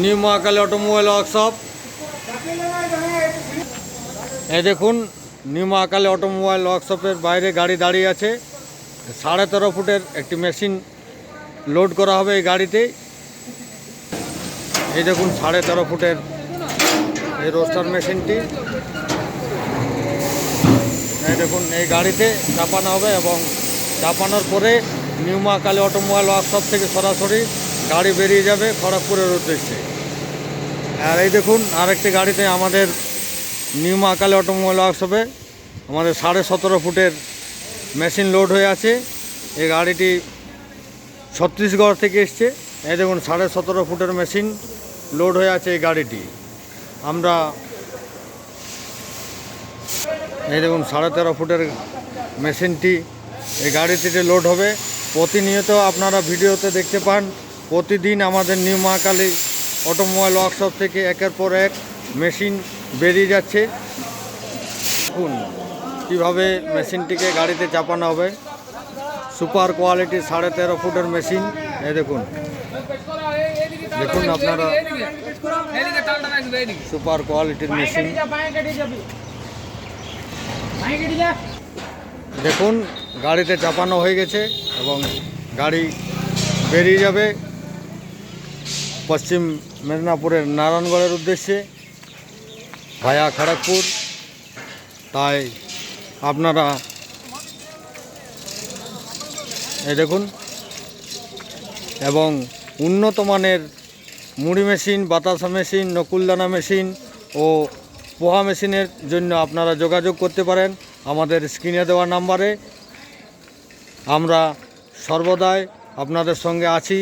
New Mahakali automobile workshop. এই দেখুন new Mahakali automobile ওয়ার্কশপের বাইরে গাড়ি দাঁড়িয়ে আছে। 13.5 ফুটের একটি মেশিন লোড করা হবে এই গাড়িতে। এই দেখুন 13.5 ফুটের এই রোস্টার মেশিনটি। এই দেখুন এই গাড়িতে চাপানো হবে এবং চাপানোর পরে নিউ মহাকালী অটোমোবাইল ওয়ার্কশপ থেকে সরাসরি গাড়ি বেরিয়ে যাবে খড়গপুরের উদ্দেশ্যে। আর এই দেখুন আরেকটি গাড়িতে আমাদের নিউ মহাকালী অটোমোবাইল ওয়ার্কশপে আমাদের 17.5 ফুটের মেশিন লোড হয়ে আছে। এই গাড়িটি ছত্তিশগড় থেকে এসছে। এই দেখুন 17.5 ফুটের মেশিন লোড হয়ে আছে এই গাড়িটি। আমরা এই দেখুন 13.5 ফুটের মেশিনটি এই গাড়িটিতে লোড হবে। প্রতিনিয়ত আপনারা ভিডিওতে দেখতে পান প্রতিদিন আমাদের নিউ মহাকালী অটোমোবাইল ওয়ার্কশপ থেকে একের পর এক মেশিন বেরিয়ে যাচ্ছে। দেখুন কীভাবে মেশিনটিকে গাড়িতে চাপানো হবে। সুপার কোয়ালিটির 13.5 ফুটের মেশিন। এই দেখুন দেখুন আপনারা সুপার কোয়ালিটির মেশিন দেখুন গাড়িতে চাপানো হয়ে গেছে এবং গাড়ি বেরিয়ে যাবে পশ্চিম মেদিনীপুরের নারায়ণগড়ের উদ্দেশ্যে ভায়া খড়গপুর। তাই আপনারা এই দেখুন এবং উন্নত মানের মুড়ি মেশিন, বাতাসা মেশিন, নকুলদানা মেশিন ও পোহা মেশিনের জন্য আপনারা যোগাযোগ করতে পারেন আমাদের স্ক্রিনে দেওয়া নাম্বারে। আমরা সর্বদাই আপনাদের সঙ্গে আছি।